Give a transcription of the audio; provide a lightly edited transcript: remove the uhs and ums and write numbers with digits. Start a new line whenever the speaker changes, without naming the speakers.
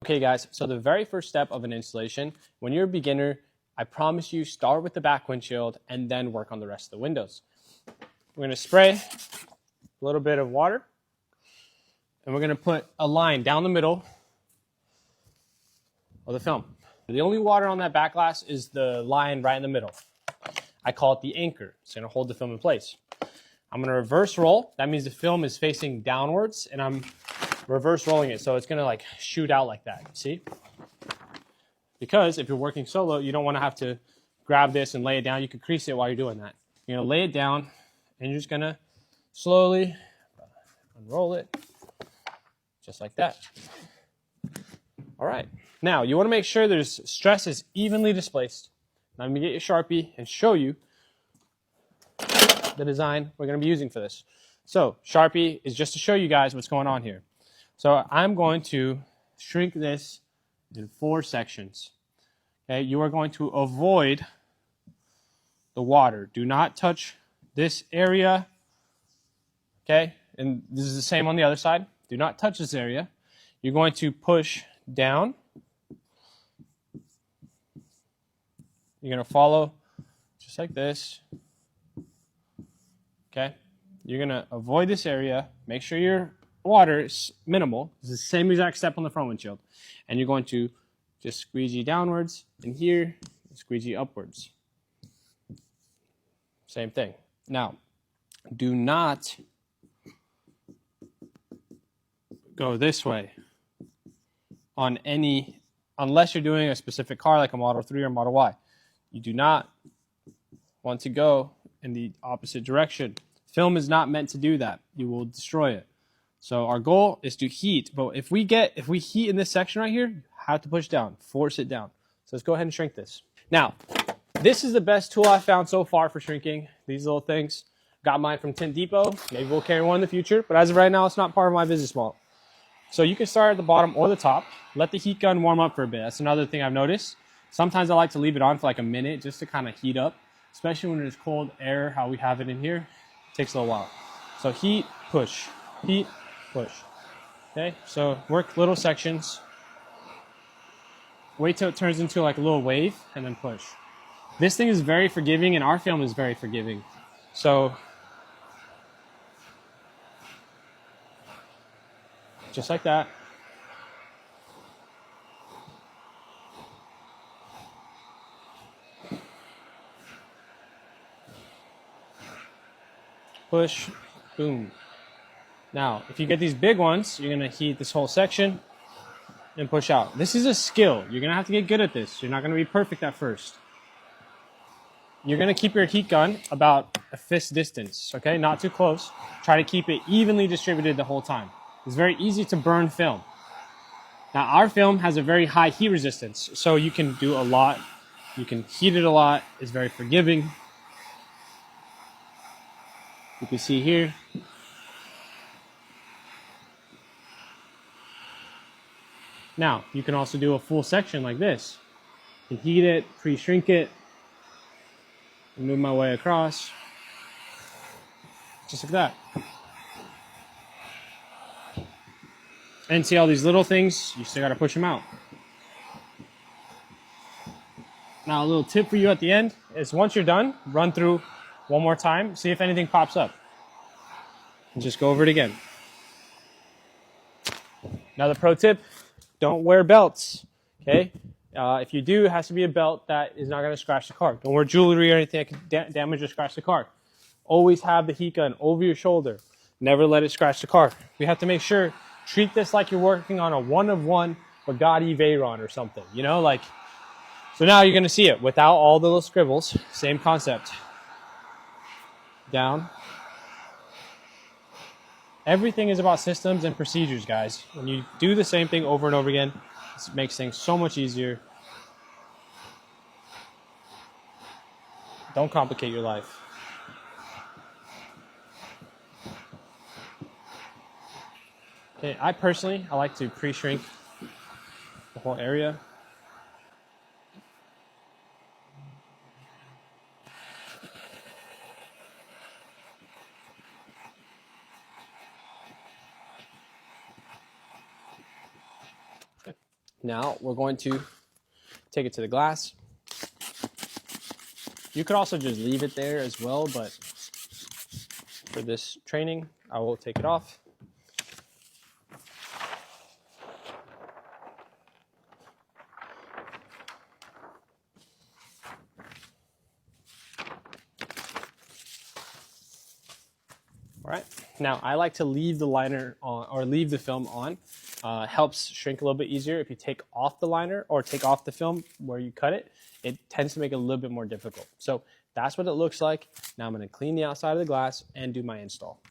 Okay guys, so the very first step of an installation, when you're a beginner, I promise you start with the back windshield and then work on the rest of the windows. We're going to spray a little bit of water and we're going to put a line down the middle of the film. The only water on that back glass is the line right in the middle. I call it the anchor. It's going to hold the film in place. I'm going to reverse roll. That means the film is facing downwards and I'm reverse rolling it, so it's going to like shoot out like that, see? Because if you're working solo, you don't want to have to grab this and lay it down. You can crease it while you're doing that. You're going to lay it down and you're just going to slowly unroll it just like that. All right. Now, you want to make sure there's stress is evenly displaced. Now I'm going to get your Sharpie and show you the design we're going to be using for this. So Sharpie is just to show you guys what's going on here. So I'm going to shrink this in 4 sections. Okay, you are going to avoid the water. Do not touch this area. Okay, and this is the same on the other side. Do not touch this area. You're going to push down. You're going to follow just like this. Okay, you're going to avoid this area. Make sure your water is minimal. It's the same exact step on the front windshield. And you're going to just squeegee downwards, and here, squeegee upwards. Same thing. Now, do not go this way on any, unless you're doing a specific car like a Model 3 or Model Y. You do not want to go in the opposite direction. Film is not meant to do that. You will destroy it. So our goal is to heat, but if we heat in this section right here, you have to push down, force it down. So let's go ahead and shrink this. Now, this is the best tool I've found so far for shrinking these little things. Got mine from Tint Depot. Maybe we'll carry one in the future, but as of right now, it's not part of my business model. So you can start at the bottom or the top. Let the heat gun warm up for a bit. That's another thing I've noticed. Sometimes I like to leave it on for like a minute just to kind of heat up, especially when there's cold air, how we have it in here. It takes a little while. So heat, push, heat, push. Okay, so work little sections. Wait till it turns into like a little wave and then push. This thing is very forgiving and our film is very forgiving. So just like that. Push, boom. Now, if you get these big ones, you're going to heat this whole section and push out. This is a skill. You're going to have to get good at this. You're not going to be perfect at first. You're going to keep your heat gun about a fist distance, okay? Not too close. Try to keep it evenly distributed the whole time. It's very easy to burn film. Now, our film has a very high heat resistance, so you can do a lot. You can heat it a lot. It's very forgiving. You can see here. Now, you can also do a full section like this. You can heat it, pre-shrink it, and move my way across. Just like that. And see all these little things? You still got to push them out. Now, a little tip for you at the end is once you're done, run through one more time, see if anything pops up. And just go over it again. Another pro tip, don't wear belts, okay? If you do, it has to be a belt that is not going to scratch the car. Don't wear jewelry or anything that can damage or scratch the car. Always have the heat gun over your shoulder. Never let it scratch the car. We have to make sure, treat this like you're working on a one-of-one Bugatti Veyron or something, you know? Like, so now you're going to see it without all the little scribbles. Same concept. Down. Everything is about systems and procedures, guys. When you do the same thing over and over again, it makes things so much easier. Don't complicate your life. Okay, I like to pre-shrink the whole area. Now we're going to take it to the glass. You could also just leave it there as well, but for this training, I will take it off. All right, now I like to leave the liner on or leave the film on. Helps shrink a little bit easier. If you take off the liner or take off the film where you cut it, it tends to make it a little bit more difficult. So that's what it looks like. Now I'm going to clean the outside of the glass and do my install.